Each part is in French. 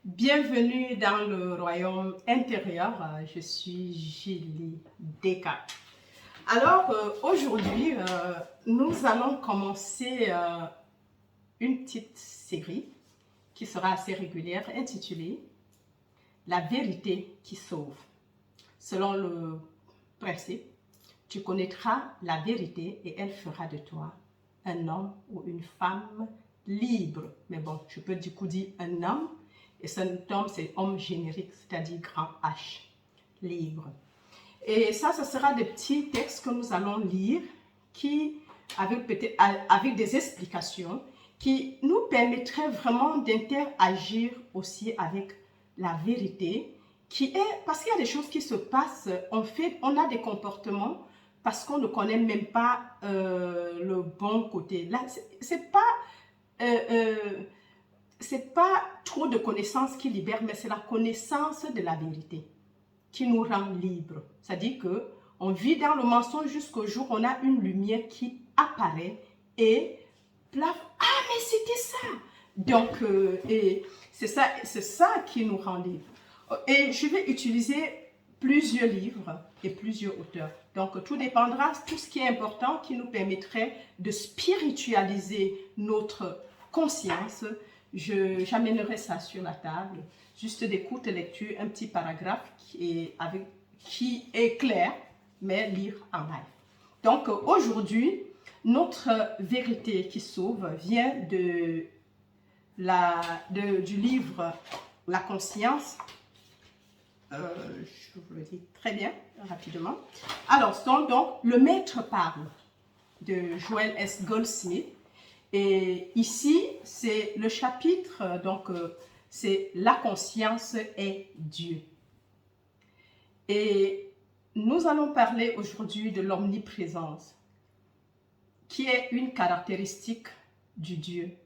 Bienvenue dans le royaume intérieur. Je suis Julie Deka. Alors aujourd'hui, nous allons commencer une petite série qui sera assez régulière intitulée La vérité qui sauve. Selon le principe, tu connaîtras la vérité et elle fera de toi un homme ou une femme libre. Mais bon, je peux du coup dire un homme. Et cet homme, c'est homme générique, c'est-à-dire grand H, libre. Et ça, ce sera des petits textes que nous allons lire qui, avec des explications, qui nous permettraient vraiment d'interagir aussi avec la vérité, parce qu'il y a des choses qui se passent, on a des comportements parce qu'on ne connaît même pas le bon côté. Là, c'est pas trop de connaissances qui libèrent, mais c'est la connaissance de la vérité qui nous rend libres. C'est-à-dire qu'on vit dans le mensonge jusqu'au jour où on a une lumière qui apparaît et plaf, ah mais c'était ça. Donc, c'est ça qui nous rend libres. Et je vais utiliser plusieurs livres et plusieurs auteurs. Donc, tout dépendra, tout ce qui est important qui nous permettrait de spiritualiser notre conscience. J'amènerai ça sur la table, juste des courtes lectures, un petit paragraphe qui est clair, mais lire en live. Donc aujourd'hui, notre vérité qui sauve vient du livre La conscience. Je vous le dis très bien, rapidement. Alors, donc, Le Maître parle de Joel S. Goldsmith. Et ici, c'est le chapitre, donc c'est La conscience est Dieu. Et nous allons parler aujourd'hui de l'omniprésence, qui est une caractéristique du Dieu,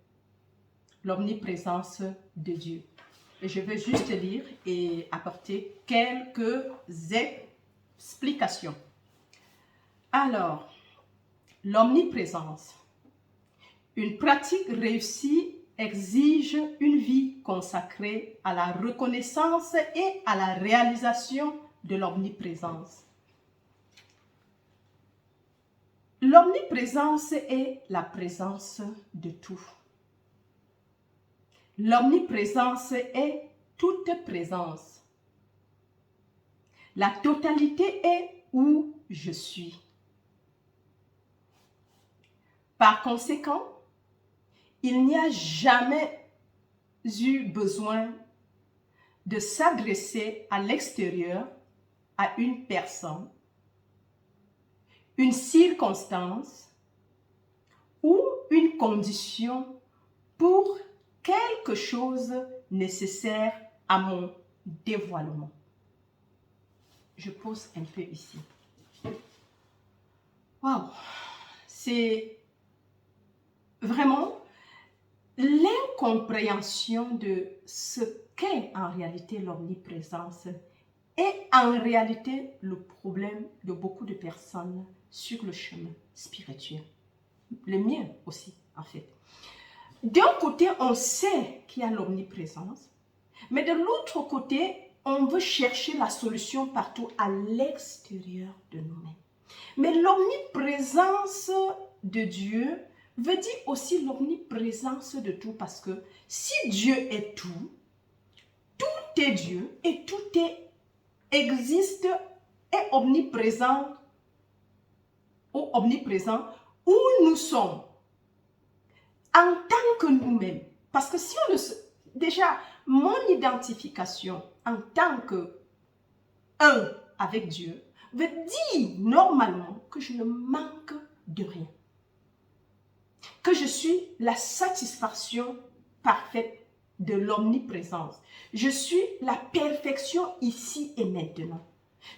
l'omniprésence de Dieu. Et je vais juste lire et apporter quelques explications. Alors, l'omniprésence. Une pratique réussie exige une vie consacrée à la reconnaissance et à la réalisation de l'omniprésence. L'omniprésence est la présence de tout. L'omniprésence est toute présence. La totalité est où je suis. Par conséquent, il n'y a jamais eu besoin de s'adresser à l'extérieur, à une personne, une circonstance ou une condition pour quelque chose nécessaire à mon dévoilement. Je pose un peu ici. Waouh! C'est vraiment l'incompréhension de ce qu'est en réalité l'omniprésence est en réalité le problème de beaucoup de personnes sur le chemin spirituel. Le mien aussi, en fait. D'un côté, on sait qu'il y a l'omniprésence, mais de l'autre côté, on veut chercher la solution partout à l'extérieur de nous-mêmes. Mais l'omniprésence de Dieu veut dire aussi l'omniprésence de tout, parce que si Dieu est tout, tout est Dieu et tout existe et omniprésent où nous sommes en tant que nous-mêmes. Parce que si on le sait, déjà, mon identification en tant que un avec Dieu veut dire normalement que je ne manque de rien. Que je suis la satisfaction parfaite de l'omniprésence. Je suis la perfection ici et maintenant.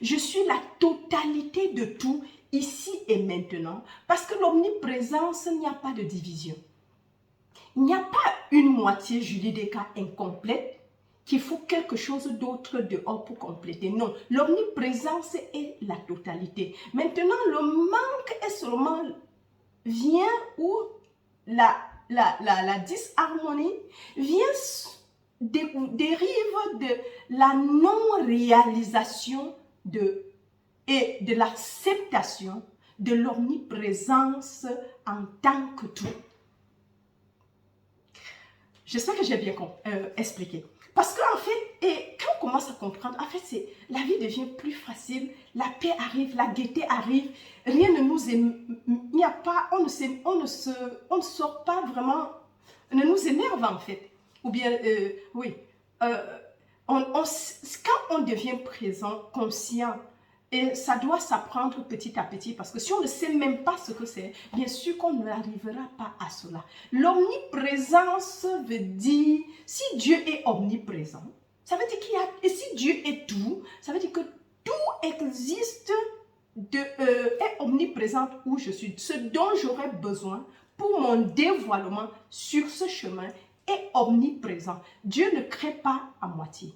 Je suis la totalité de tout ici et maintenant. Parce que l'omniprésence, il n'y a pas de division. Il n'y a pas une moitié Julie Deka incomplète qu'il faut quelque chose d'autre dehors pour compléter. Non, l'omniprésence est la totalité. Maintenant, le manque est seulement vient où la disharmonie vient dérive de la non-réalisation et de l'acceptation de l'omniprésence en tant que tout. J'espère que j'ai bien expliqué. Parce qu'en fait, quand on commence à comprendre, en fait, la vie devient plus facile, la paix arrive, la gaieté arrive, rien ne nous il n'y a pas, on ne sort pas vraiment, ne nous énerve en fait. Ou bien, oui, quand on devient présent, conscient, et ça doit s'apprendre petit à petit, parce que si on ne sait même pas ce que c'est, bien sûr qu'on n'arrivera pas à cela. L'omniprésence veut dire, si Dieu est omniprésent, ça veut dire et si Dieu est tout, ça veut dire que tout existe, est omniprésent où je suis. Ce dont j'aurais besoin pour mon dévoilement sur ce chemin est omniprésent. Dieu ne crée pas à moitié.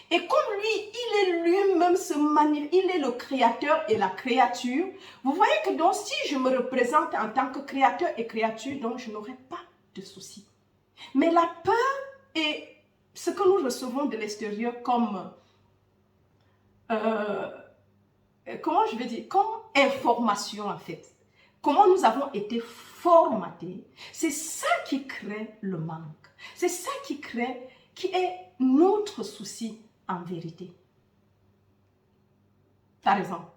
Et comme lui, il est lui-même il est le créateur et la créature. Vous voyez que donc si je me représente en tant que créateur et créature, donc je n'aurai pas de soucis. Mais la peur est ce que nous recevons de l'extérieur comme, comment je vais dire, comme information en fait. Comment nous avons été formatés. C'est ça qui crée le manque. C'est ça qui est notre souci en vérité. Par exemple.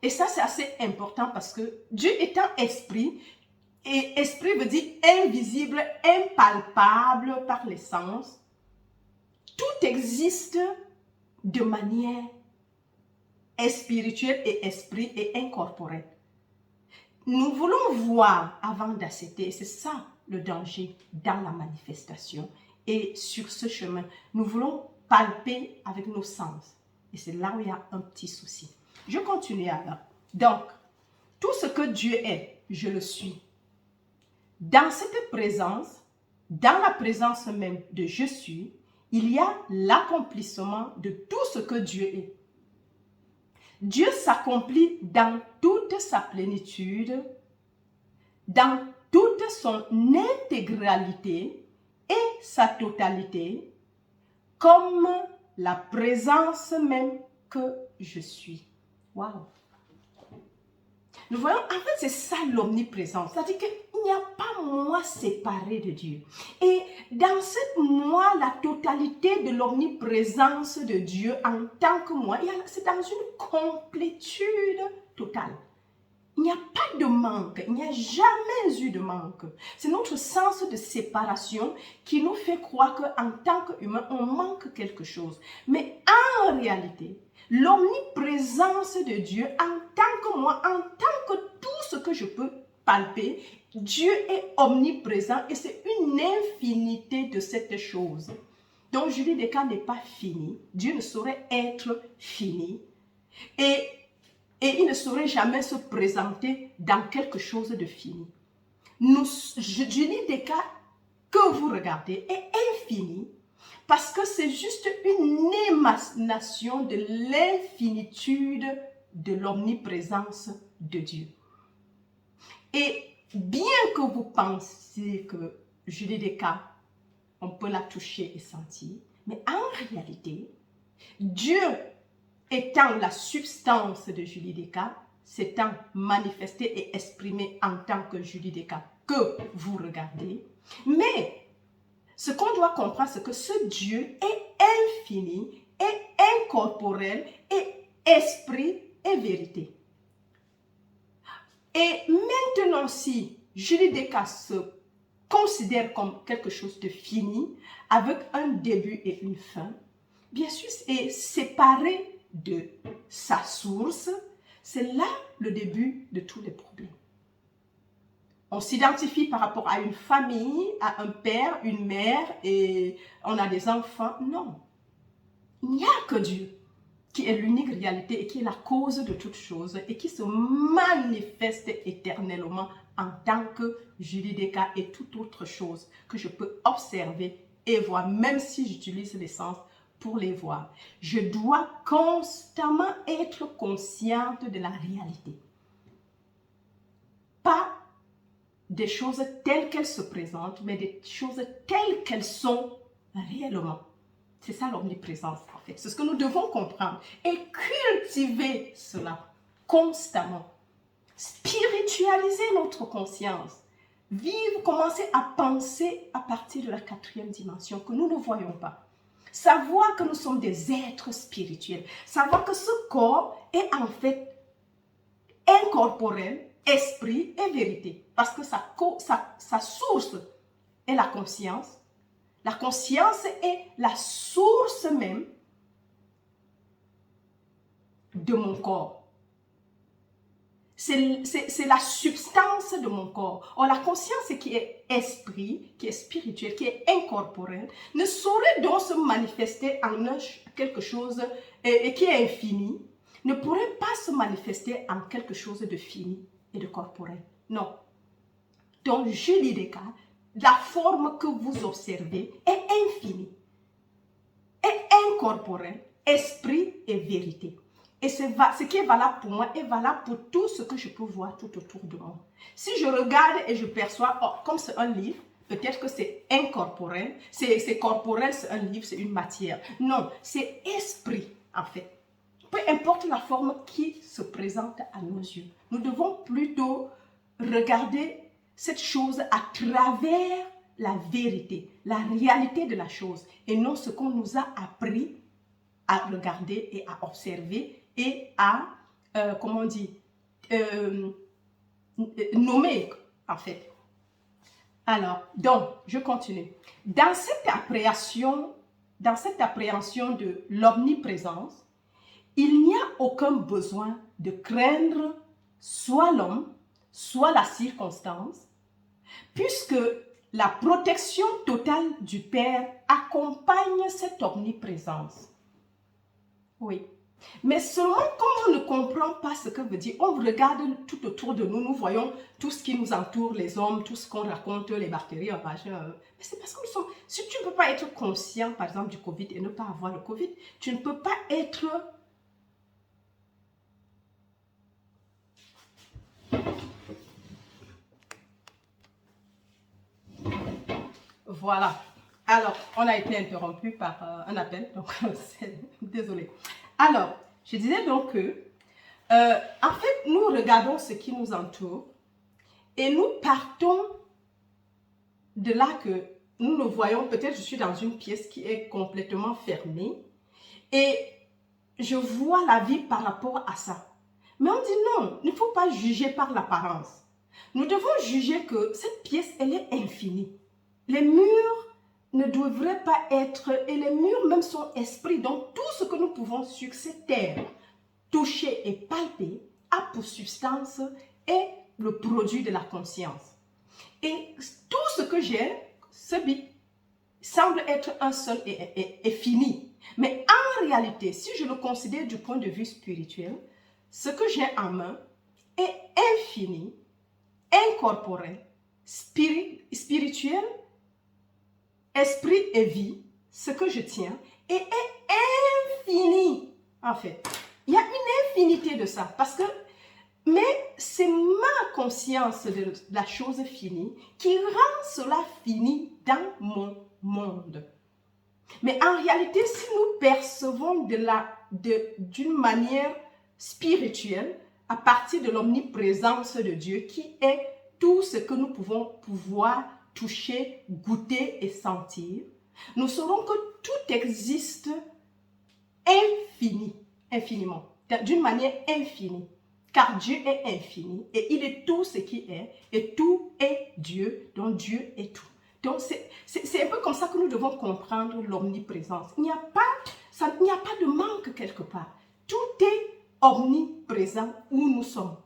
Et ça, c'est assez important parce que Dieu étant esprit, et esprit veut dire invisible, impalpable par les sens, tout existe de manière spirituelle et esprit et incorporelle. Nous voulons voir avant d'accepter, c'est ça le danger dans la manifestation. Et sur ce chemin, nous voulons palper avec nos sens. Et c'est là où il y a un petit souci. Je continue alors. Donc, tout ce que Dieu est, je le suis. Dans cette présence, dans la présence même de je suis, il y a l'accomplissement de tout ce que Dieu est. Dieu s'accomplit dans toute sa plénitude, dans toute son intégralité et sa totalité, comme la présence même que je suis. Waouh! Nous voyons, en fait, c'est ça l'omniprésence. C'est-à-dire qu'il n'y a pas moi séparé de Dieu. Et dans ce moi, la totalité de l'omniprésence de Dieu en tant que moi, c'est dans une complétude totale. Il n'y a pas de manque, il n'y a jamais eu de manque. C'est notre sens de séparation qui nous fait croire qu'en tant qu'humain, on manque quelque chose. Mais en réalité, l'omniprésence de Dieu en tant que moi, en tant que tout ce que je peux palper, Dieu est omniprésent et c'est une infinité de cette chose. Donc, Julie Descartes n'est pas fini. Dieu ne saurait être fini. Et il ne saurait jamais se présenter dans quelque chose de fini. Julie Descartes, que vous regardez, est infini parce que c'est juste une émanation de l'infinitude de l'omniprésence de Dieu. Et bien que vous pensiez que Julie Descartes, on peut la toucher et sentir, mais en réalité, Dieu étant la substance de Julie Descartes, s'étant manifesté et exprimé en tant que Julie Descartes que vous regardez. Mais ce qu'on doit comprendre, c'est que ce Dieu est infini, est incorporel, est esprit et vérité. Et maintenant, si Julie Descartes se considère comme quelque chose de fini, avec un début et une fin, bien sûr, est séparé de sa source, c'est là le début de tous les problèmes. On s'identifie par rapport à une famille, à un père, une mère, et on a des enfants. Non. Il n'y a que Dieu qui est l'unique réalité et qui est la cause de toutes choses et qui se manifeste éternellement en tant que Julie Descartes et toute autre chose que je peux observer et voir, même si j'utilise les sens pour les voir. Je dois constamment être consciente de la réalité. Pas des choses telles qu'elles se présentent, mais des choses telles qu'elles sont réellement. C'est ça l'omniprésence en fait. C'est ce que nous devons comprendre et cultiver cela constamment. Spiritualiser notre conscience. Vivre, commencer à penser à partir de la 4e dimension que nous ne voyons pas. Savoir que nous sommes des êtres spirituels. Savoir que ce corps est en fait incorporel, esprit et vérité. Parce que sa source est la conscience. La conscience est la source même de mon corps. C'est la substance de mon corps. Or, la conscience qui est esprit, qui est spirituel, qui est incorporel, ne saurait donc se manifester en quelque chose et qui est infini, ne pourrait pas se manifester en quelque chose de fini et de corporel. Non. Donc, Julie Descartes, la forme que vous observez est infinie, est incorporelle, esprit et vérité. Et ce qui est valable pour moi est valable pour tout ce que je peux voir tout autour de moi. Si je regarde et je perçois, oh, comme c'est un livre, peut-être que c'est incorporel, c'est corporel, c'est un livre, c'est une matière. Non, c'est esprit en fait. Peu importe la forme qui se présente à nos yeux, nous devons plutôt regarder cette chose à travers la vérité, la réalité de la chose, et non ce qu'on nous a appris à regarder et à observer et à, comment on dit, nommer en fait. Alors, donc, je continue. Dans cette appréhension de l'omniprésence, il n'y a aucun besoin de craindre soit l'homme, soit la circonstance, puisque la protection totale du Père accompagne cette omniprésence. Oui. Mais seulement quand on ne comprend pas ce que veut dire, on regarde tout autour de nous, nous voyons tout ce qui nous entoure, les hommes, tout ce qu'on raconte, les bactéries, mais c'est parce que nous sommes... Si tu ne peux pas être conscient, par exemple, du Covid et ne pas avoir le Covid, tu ne peux pas être... Voilà. Alors, on a été interrompu par un appel, donc désolé. Alors, je disais donc que, en fait, nous regardons ce qui nous entoure et nous partons de là que nous ne voyons, peut-être je suis dans une pièce qui est complètement fermée et je vois la vie par rapport à ça. Mais on dit non, il ne faut pas juger par l'apparence. Nous devons juger que cette pièce, elle est infinie. Les murs ne devraient pas être, et les murs même sont esprits. Donc tout ce que nous pouvons sur cette terre toucher et palper a pour substance est le produit de la conscience. Et tout ce que j'ai, ce bit, semble être un seul et fini. Mais en réalité, si je le considère du point de vue spirituel, ce que j'ai en main est infini, incorporel, spirituel, esprit et vie, ce que je tiens, et est infini, en fait. Il y a une infinité de ça, parce que, mais c'est ma conscience de la chose finie qui rend cela fini dans mon monde. Mais en réalité, si nous percevons d'une manière spirituelle, à partir de l'omniprésence de Dieu, qui est tout ce que nous pouvons pouvoir toucher, goûter et sentir, nous saurons que tout existe infiniment, d'une manière infinie, car Dieu est infini et il est tout ce qui est, et tout est Dieu, donc Dieu est tout. Donc c'est un peu comme ça que nous devons comprendre l'omniprésence. Il n'y a pas de manque quelque part. Tout est omniprésent où nous sommes.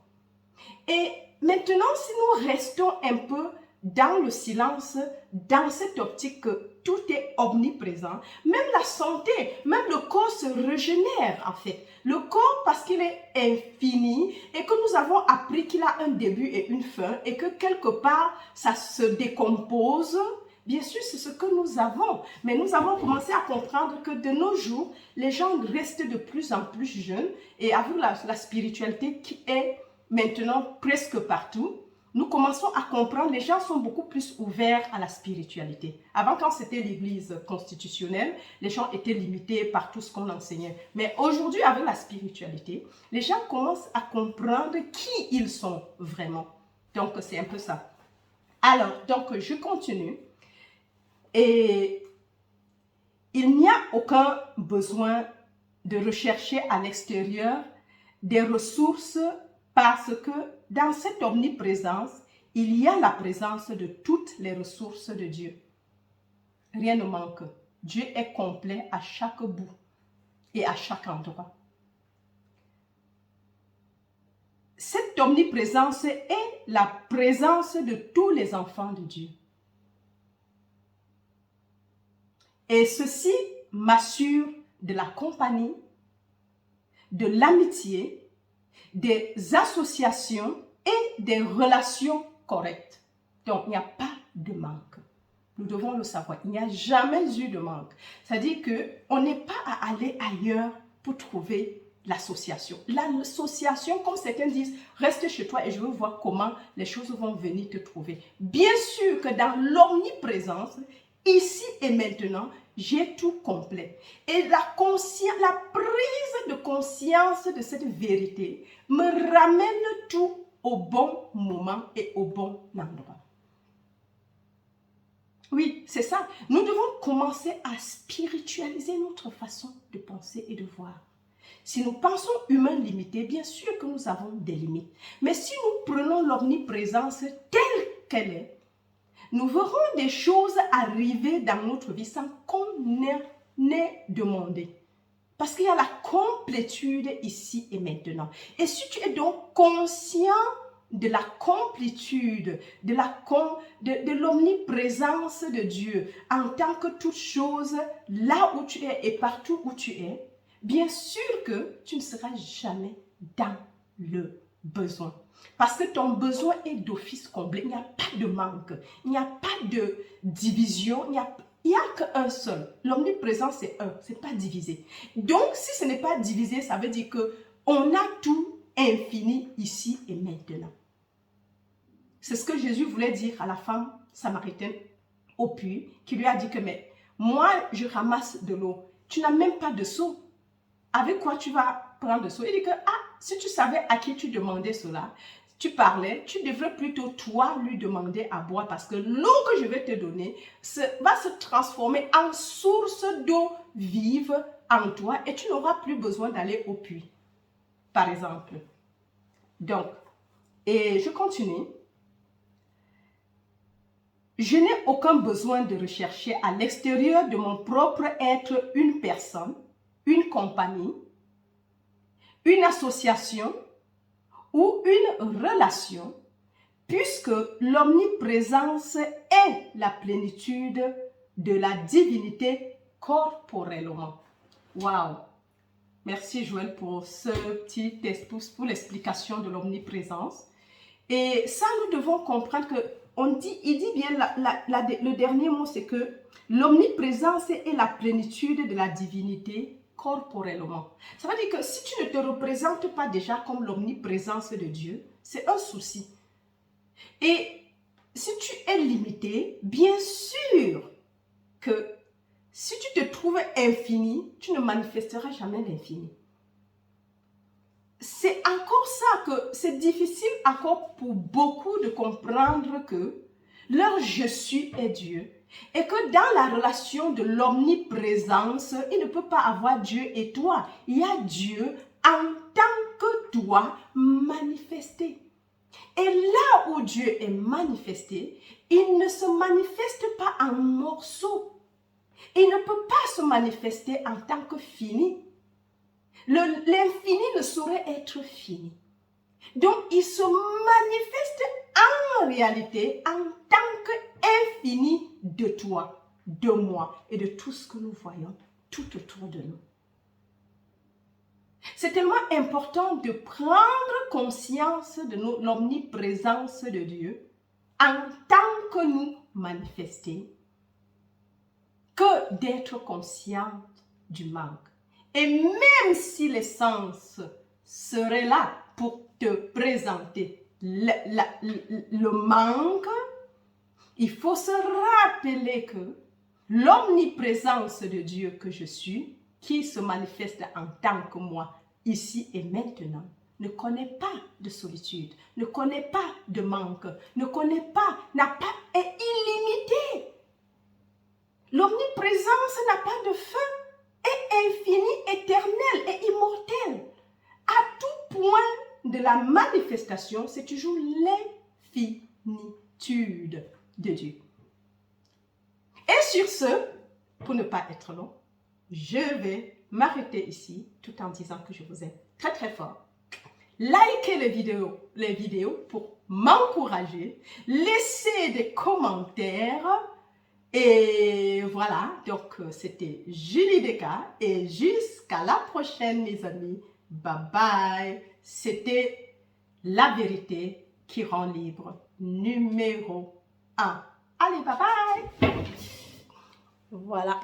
Et maintenant, si nous restons un peu dans le silence, dans cette optique que tout est omniprésent, même la santé, même le corps se régénère en fait. Le corps, parce qu'il est infini et que nous avons appris qu'il a un début et une fin et que quelque part ça se décompose, bien sûr c'est ce que nous avons. Mais nous avons commencé à comprendre que de nos jours, les gens restent de plus en plus jeunes et avec la spiritualité qui est maintenant presque partout, nous commençons à comprendre, les gens sont beaucoup plus ouverts à la spiritualité. Avant, quand c'était l'église constitutionnelle, les gens étaient limités par tout ce qu'on enseignait. Mais aujourd'hui, avec la spiritualité, les gens commencent à comprendre qui ils sont vraiment. Donc, c'est un peu ça. Alors, donc, je continue. Et il n'y a aucun besoin de rechercher à l'extérieur des ressources parce que dans cette omniprésence, il y a la présence de toutes les ressources de Dieu. Rien ne manque. Dieu est complet à chaque bout et à chaque endroit. Cette omniprésence est la présence de tous les enfants de Dieu. Et ceci m'assure de la compagnie, de l'amitié, des associations et des relations correctes. Donc, il n'y a pas de manque. Nous devons le savoir. Il n'y a jamais eu de manque. C'est-à-dire qu'on n'est pas à aller ailleurs pour trouver l'association. L'association, comme certains disent, reste chez toi et je veux voir comment les choses vont venir te trouver. Bien sûr que dans l'omniprésence, ici et maintenant, j'ai tout complet. Et la prise de conscience de cette vérité me ramène tout au bon moment et au bon endroit. Oui, c'est ça. Nous devons commencer à spiritualiser notre façon de penser et de voir. Si nous pensons humains limités, bien sûr que nous avons des limites. Mais si nous prenons l'omniprésence telle qu'elle est, nous verrons des choses arriver dans notre vie sans qu'on n'ait demandé. Parce qu'il y a la complétude ici et maintenant. Et si tu es donc conscient de la complétude, de l'omniprésence de Dieu en tant que toute chose, là où tu es et partout où tu es, bien sûr que tu ne seras jamais dans le besoin. Parce que ton besoin est d'office comblé. Il n'y a pas de manque. Il n'y a pas de division. Il n'y a qu'un seul. L'omniprésence, c'est un. Ce n'est pas divisé. Donc, si ce n'est pas divisé, ça veut dire qu'on a tout infini ici et maintenant. C'est ce que Jésus voulait dire à la femme samaritaine au puits, qui lui a dit que, mais moi, je ramasse de l'eau. Tu n'as même pas de seau. Avec quoi tu vas prendre de seau? Il dit que, si tu savais à qui tu demandais cela, tu parlais, tu devrais plutôt toi lui demander à boire parce que l'eau que je vais te donner va se transformer en source d'eau vive en toi et tu n'auras plus besoin d'aller au puits, par exemple. Donc, et je continue. Je n'ai aucun besoin de rechercher à l'extérieur de mon propre être une personne, une compagnie, une association ou une relation, puisque l'omniprésence est la plénitude de la divinité corporellement. Waouh! Merci Joël pour ce petit pouce pour l'explication de l'omniprésence. Et ça, nous devons comprendre que il dit bien, le dernier mot, c'est que l'omniprésence est la plénitude de la divinité corporellement. Ça veut dire que si tu ne te représentes pas déjà comme l'omniprésence de Dieu, c'est un souci. Et si tu es limité, bien sûr que si tu te trouves infini, tu ne manifesteras jamais l'infini. C'est encore ça que c'est difficile encore pour beaucoup de comprendre que leur je suis est Dieu et que dans la relation de l'omniprésence, il ne peut pas avoir Dieu et toi. Il y a Dieu en tant que toi manifesté. Et là où Dieu est manifesté, il ne se manifeste pas en morceaux. Il ne peut pas se manifester en tant que fini. L'infini ne saurait être fini. Donc, il se manifeste en réalité en tant qu'infini de toi, de moi et de tout ce que nous voyons tout autour de nous. C'est tellement important de prendre conscience de l'omniprésence de Dieu en tant que nous manifestés que d'être consciente du manque. Et même si les sens seraient là pour te présenter le manque, il faut se rappeler que l'omniprésence de Dieu que je suis, qui se manifeste en tant que moi, ici et maintenant, ne connaît pas de solitude, ne connaît pas de manque, ne connaît pas, est illimité. L'omniprésence n'a pas de fin, est infinie, éternelle et immortelle. À tout point de la manifestation, c'est toujours l'infinitude de Dieu. Et sur ce, pour ne pas être long, je vais m'arrêter ici tout en disant que je vous aime très très fort. Likez les vidéos pour m'encourager, laissez des commentaires et voilà, donc c'était Julie Deka et jusqu'à la prochaine mes amis, bye bye. C'était La Vérité qui rend libre numéro 1. Allez, bye bye. Voilà.